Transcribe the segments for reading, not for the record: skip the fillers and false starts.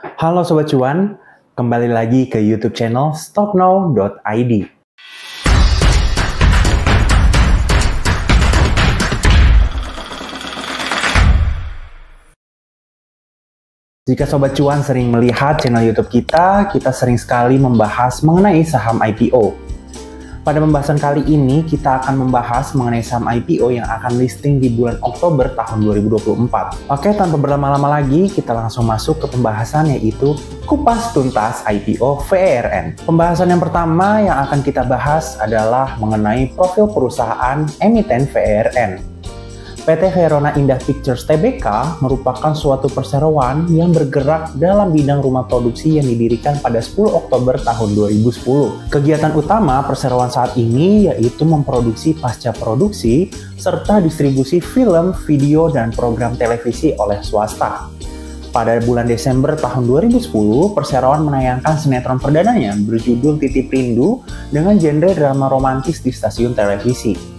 Halo Sobat Cuan, kembali lagi ke YouTube channel stopnow.id. Jika Sobat Cuan sering melihat channel YouTube kita sering sekali membahas mengenai saham IPO. Pada pembahasan kali ini, kita akan membahas mengenai saham IPO yang akan listing di bulan Oktober tahun 2024. Oke, tanpa berlama-lama lagi, kita langsung masuk ke pembahasan, yaitu kupas tuntas IPO VRN. Pembahasan yang pertama yang akan kita bahas adalah mengenai profil perusahaan emiten VRN. PT Verona Indah Pictures Tbk merupakan suatu perseroan yang bergerak dalam bidang rumah produksi yang didirikan pada 10 Oktober tahun 2010. Kegiatan utama perseroan saat ini yaitu memproduksi pasca produksi serta distribusi film, video, dan program televisi oleh swasta. Pada bulan Desember tahun 2010, perseroan menayangkan sinetron perdananya berjudul Titip Rindu dengan genre drama romantis di stasiun televisi.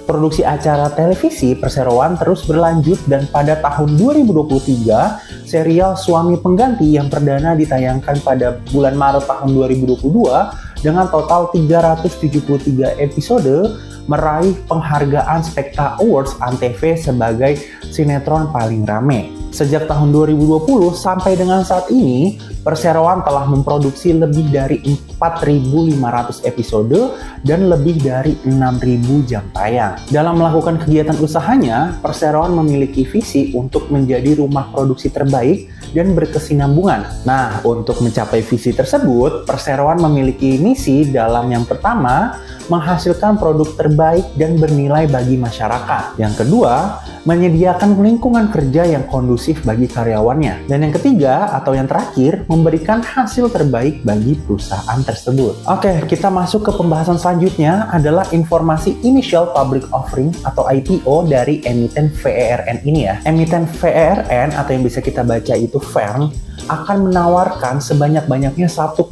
Produksi acara televisi perseroan terus berlanjut dan pada tahun 2023, serial Suami Pengganti yang perdana ditayangkan pada bulan Maret tahun 2022 dengan total 373 episode meraih penghargaan Spekta Awards Antv sebagai sinetron paling rame. Sejak tahun 2020 sampai dengan saat ini, perseroan telah memproduksi lebih dari 4.500 episode dan lebih dari 6.000 jam tayang. Dalam melakukan kegiatan usahanya, perseroan memiliki visi untuk menjadi rumah produksi terbaik dan berkesinambungan. Nah, untuk mencapai visi tersebut, perseroan memiliki misi dalam yang pertama, menghasilkan produk terbaik dan bernilai bagi masyarakat. Yang kedua, menyediakan lingkungan kerja yang kondusif bagi karyawannya. Dan yang ketiga atau yang terakhir, memberikan hasil terbaik bagi perusahaan tersebut. Oke, kita masuk ke pembahasan selanjutnya adalah informasi initial public offering atau IPO dari emiten VRN ini ya. Emiten VRN atau yang bisa kita baca itu VERN akan menawarkan sebanyak-banyaknya 1,12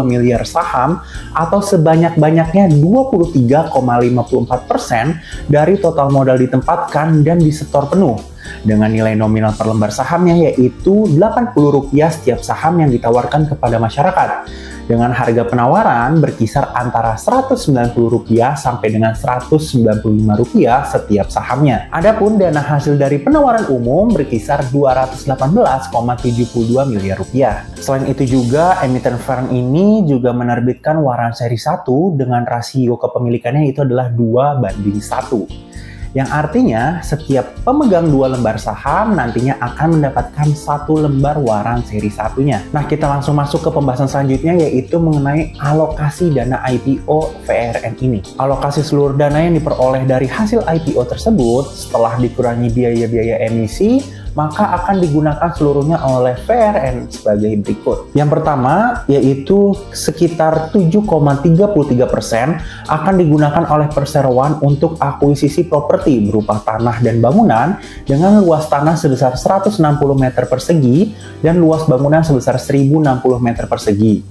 miliar saham atau sebanyak-banyaknya 23,54% dari total modal ditempatkan dan disetor penuh dengan nilai nominal per lembar sahamnya yaitu Rp80 setiap saham yang ditawarkan kepada masyarakat dengan harga penawaran berkisar antara Rp190 sampai dengan Rp195 setiap sahamnya. Adapun dana hasil dari penawaran umum berkisar Rp218,72 miliar. Selain itu juga emiten VERN ini juga menerbitkan waran seri 1 dengan rasio kepemilikannya itu adalah 2:1. Yang artinya setiap pemegang 2 lembar saham nantinya akan mendapatkan 1 lembar waran seri 1-nya. Nah, kita langsung masuk ke pembahasan selanjutnya yaitu mengenai alokasi dana IPO VRN ini. Alokasi seluruh dana yang diperoleh dari hasil IPO tersebut setelah dikurangi biaya-biaya emisi maka akan digunakan seluruhnya oleh VRN sebagai berikut. Yang pertama, yaitu sekitar 7,33% akan digunakan oleh perseroan untuk akuisisi properti berupa tanah dan bangunan dengan luas tanah sebesar 160 meter persegi dan luas bangunan sebesar 1060 meter persegi.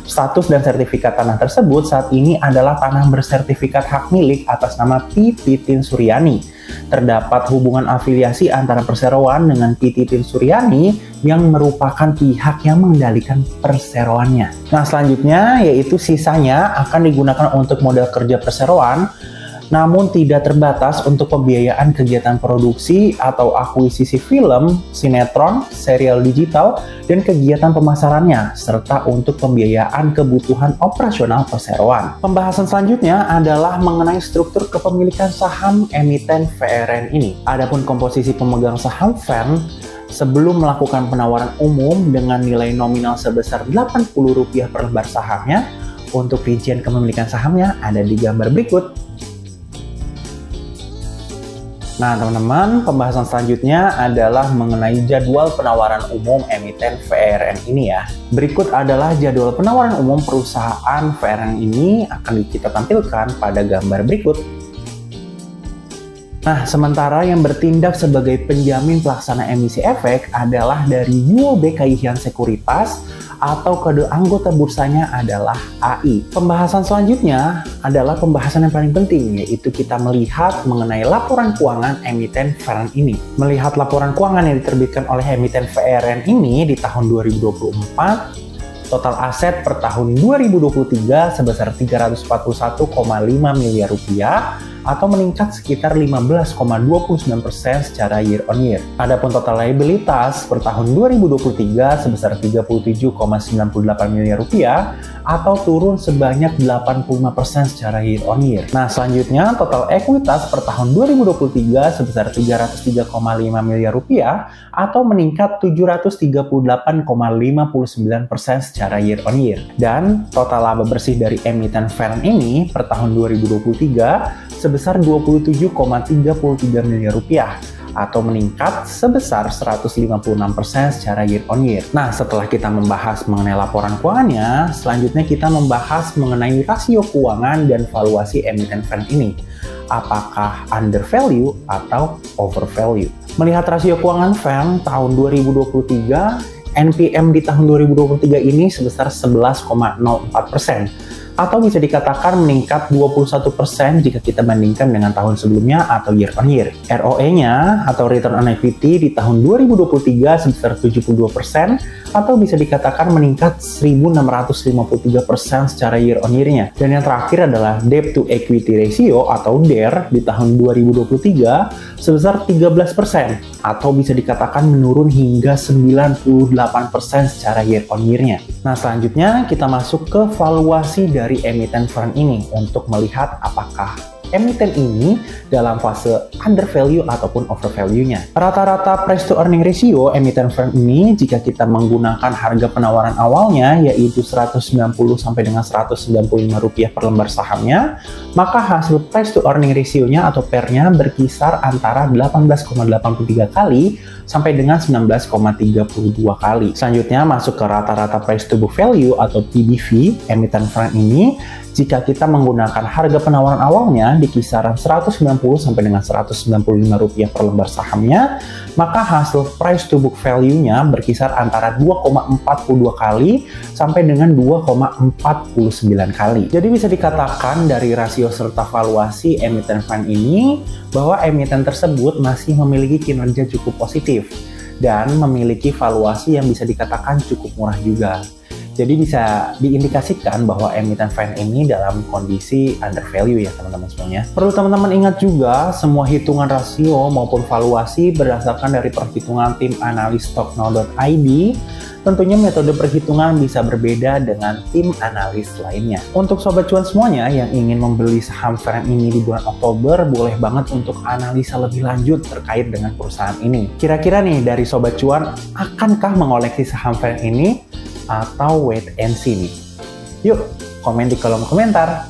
Status dan sertifikat tanah tersebut saat ini adalah tanah bersertifikat hak milik atas nama P. Titin Suryani. Terdapat hubungan afiliasi antara perseroan dengan P. Titin Suryani yang merupakan pihak yang mengendalikan perseroannya. Nah, selanjutnya yaitu sisanya akan digunakan untuk modal kerja perseroan, namun tidak terbatas untuk pembiayaan kegiatan produksi atau akuisisi film, sinetron, serial digital, dan kegiatan pemasarannya, serta untuk pembiayaan kebutuhan operasional perseroan. Pembahasan selanjutnya adalah mengenai struktur kepemilikan saham emiten VRN ini. Adapun komposisi pemegang saham VERN sebelum melakukan penawaran umum dengan nilai nominal sebesar Rp80 per lembar sahamnya, untuk rincian kepemilikan sahamnya ada di gambar berikut. Nah teman-teman, pembahasan selanjutnya adalah mengenai jadwal penawaran umum emiten VRN ini ya. Berikut adalah jadwal penawaran umum perusahaan VRN ini akan kita tampilkan pada gambar berikut. Nah, sementara yang bertindak sebagai penjamin pelaksana emisi efek adalah dari UOB Kayhian Sekuritas atau kode anggota bursanya adalah AI. Pembahasan selanjutnya adalah pembahasan yang paling penting, yaitu kita melihat mengenai laporan keuangan emiten VRN ini. Melihat laporan keuangan yang diterbitkan oleh emiten VRN ini di tahun 2024, total aset per tahun 2023 sebesar 341,5 miliar rupiah atau meningkat sekitar 15,29% secara year on year. Adapun total liabilitas per tahun 2023 sebesar 37,98 miliar rupiah atau turun sebanyak 85% secara year on year. Nah, selanjutnya total ekuitas per tahun 2023 sebesar 303,5 miliar rupiah atau meningkat 738,59% secara year on year. Dan total laba bersih dari emiten VRN ini per tahun 2023 sebesar 27,33 miliar rupiah atau meningkat sebesar 156% secara year on year. Nah, setelah kita membahas mengenai laporan keuangannya, selanjutnya kita membahas mengenai rasio keuangan dan valuasi emiten VRN ini. Apakah under value atau over value? Melihat rasio keuangan VRN tahun 2023, NPM di tahun 2023 ini sebesar 11,04%. Atau bisa dikatakan meningkat 21% jika kita bandingkan dengan tahun sebelumnya atau year on year. ROE-nya atau return on equity di tahun 2023 sebesar 72% atau bisa dikatakan meningkat 1653% secara year on year-nya. Dan yang terakhir adalah debt to equity ratio atau DER di tahun 2023 sebesar 13% atau bisa dikatakan menurun hingga 98% secara year on year-nya. Nah, selanjutnya kita masuk ke valuasi dari emiten VRN ini untuk melihat apakah emiten ini dalam fase under value ataupun over value-nya. Rata-rata price to earning ratio emiten VRN ini jika kita menggunakan harga penawaran awalnya yaitu 190 sampai dengan 195 rupiah per lembar sahamnya, maka hasil price to earning ratio-nya atau PER-nya berkisar antara 18,83 kali sampai dengan 19,32 kali. Selanjutnya masuk ke rata-rata price to book value atau PBV emiten VRN ini. Jika kita menggunakan harga penawaran awalnya di kisaran 190 sampai dengan 195 rupiah per lembar sahamnya, maka hasil price to book value-nya berkisar antara 2,42 kali sampai dengan 2,49 kali. Jadi bisa dikatakan dari rasio serta valuasi emiten VRN ini bahwa emiten tersebut masih memiliki kinerja cukup positif dan memiliki valuasi yang bisa dikatakan cukup murah juga. Jadi bisa diindikasikan bahwa emiten VRN ini dalam kondisi under value ya teman-teman semuanya. Perlu teman-teman ingat juga semua hitungan rasio maupun valuasi berdasarkan dari perhitungan tim analis Stocknow.id. Tentunya metode perhitungan bisa berbeda dengan tim analis lainnya. Untuk Sobat Cuan semuanya yang ingin membeli saham VRN ini di bulan Oktober, boleh banget untuk analisa lebih lanjut terkait dengan perusahaan ini. Kira-kira nih dari Sobat Cuan, akankah mengoleksi saham VRN ini? Atau wait and see nih? Yuk, komen di kolom komentar.